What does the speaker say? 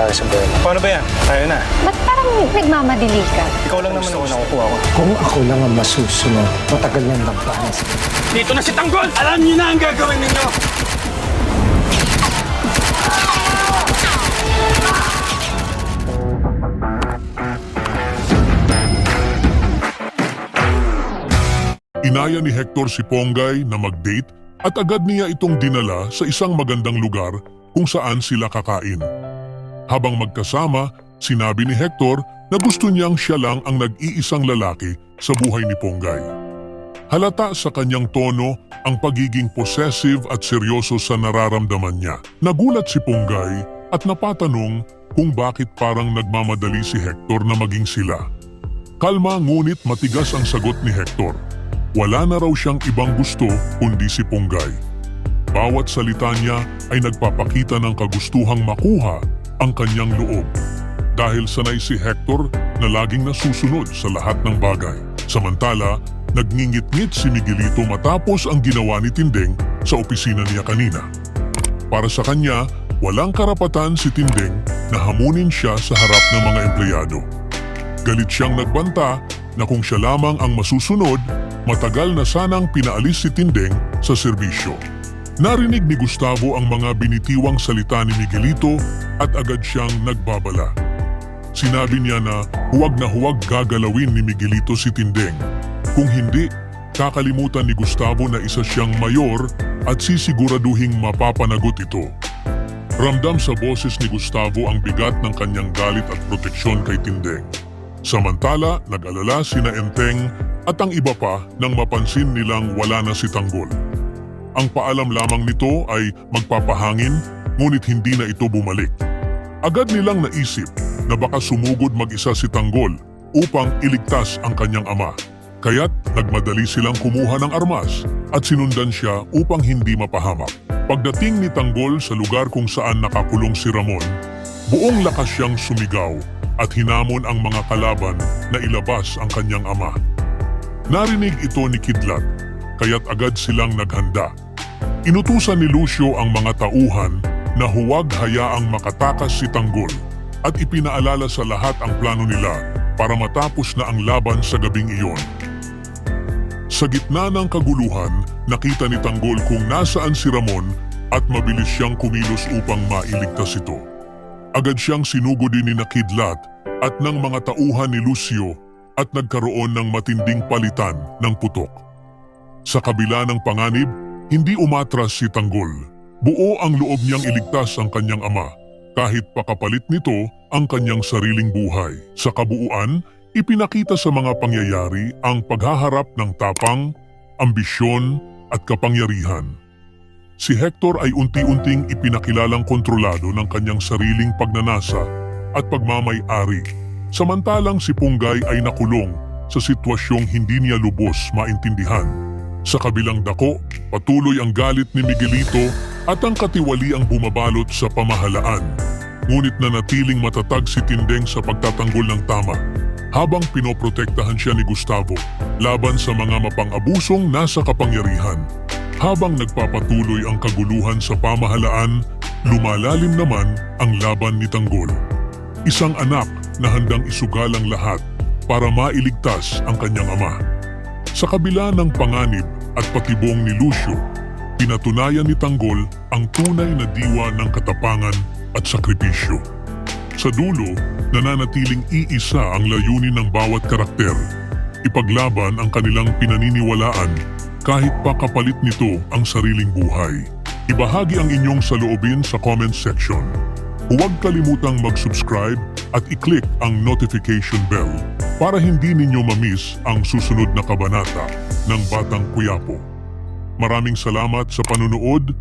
lalaki sa buhay mo. Paano ba yan? Tayo na. Ba't parang nagmamadili ka? Ikaw lang naman ang nakukuha ko. Kung ako lang ang masusunod, matagal nang labanan sa Dito na si Tanggol! Alam niyo na ang gagawin ninyo! Inaya ni Hector si Ponggay na mag-date at agad niya itong dinala sa isang magandang lugar kung saan sila kakain. Habang magkasama, sinabi ni Hector na gusto niyang siya lang ang nag-iisang lalaki sa buhay ni Ponggay. Halata sa kanyang tono ang pagiging possessive at seryoso sa nararamdaman niya. Nagulat si Ponggay at napatanong kung bakit parang nagmamadali si Hector na maging sila. Kalma ngunit matigas ang sagot ni Hector. Wala na raw siyang ibang gusto kundi si Ponggay. Bawat salita niya ay nagpapakita ng kagustuhang makuha ang kanyang loob. Dahil sanay si Hector na laging nasusunod sa lahat ng bagay. Samantala, nagngingit-ngit si Miguelito matapos ang ginawa ni Tindeng sa opisina niya kanina. Para sa kanya, walang karapatan si Tindeng na hamunin siya sa harap ng mga empleyado. Galit siyang nagbanta na kung siya lamang ang masusunod, matagal na sanang pinaalis si Tindeng sa serbisyo. Narinig ni Gustavo ang mga binitiwang salita ni Miguelito at agad siyang nagbabala. Sinabi niya na huwag gagalawin ni Miguelito si Tindeng. Kung hindi, kakalimutan ni Gustavo na isa siyang mayor at sisiguraduhing mapapanagot ito. Ramdam sa boses ni Gustavo ang bigat ng kanyang galit at proteksyon kay Tindeng. Samantala, nag-alala sina Enteng at ang iba pa nang mapansin nilang wala na si Tanggol. Ang paalam lamang nito ay magpapahangin ngunit hindi na ito bumalik. Agad nilang naisip na baka sumugod mag-isa si Tanggol upang iligtas ang kanyang ama. Kaya't nagmadali silang kumuha ng armas at sinundan siya upang hindi mapahamak. Pagdating ni Tanggol sa lugar kung saan nakakulong si Ramon, buong lakas siyang sumigaw at hinamon ang mga kalaban na ilabas ang kanyang ama. Narinig ito ni Kidlat, kaya't agad silang naghanda. Inutusan ni Lucio ang mga tauhan na huwag hayaang makatakas si Tanggol at ipinaalala sa lahat ang plano nila para matapos na ang laban sa gabing iyon. Sa gitna ng kaguluhan, nakita ni Tanggol kung nasaan si Ramon at mabilis siyang kumilos upang mailigtas ito. Agad siyang sinugod din ni Kidlat at ng mga tauhan ni Lucio at nagkaroon ng matinding palitan ng putok. Sa kabila ng panganib, hindi umatras si Tanggol. Buo ang loob niyang iligtas ang kanyang ama, kahit pakapalit nito ang kanyang sariling buhay. Sa kabuuan, ipinakita sa mga pangyayari ang paghaharap ng tapang, ambisyon at kapangyarihan. Si Hector ay unti-unting ipinakilalang kontrolado ng kanyang sariling pagnanasa at pagmamay-ari. Samantalang si Ponggay ay nakulong sa sitwasyong hindi niya lubos maintindihan. Sa kabilang dako, patuloy ang galit ni Miguelito at ang katiwali ang bumabalot sa pamahalaan. Ngunit nanatiling matatag si Tindeng sa pagtatanggol ng tama habang pinoprotektahan siya ni Gustavo laban sa mga mapang-abusong nasa kapangyarihan. Habang nagpapatuloy ang kaguluhan sa pamahalaan, lumalalim naman ang laban ni Tanggol. Isang anak na handang isugal ang lahat para mailigtas ang kanyang ama. Sa kabila ng panganib at patibong ni Lucio, pinatunayan ni Tanggol ang tunay na diwa ng katapangan at sakripisyo. Sa dulo, nananatiling iisa ang layunin ng bawat karakter. Ipaglaban ang kanilang pinaniniwalaan kahit pa kapalit nito ang sariling buhay. Ibahagi ang inyong saloobin sa comment section. Huwag kalimutang mag-subscribe at i-click ang notification bell para hindi ninyo ma-miss ang susunod na kabanata ng Batang Quiapo. Maraming salamat sa panunood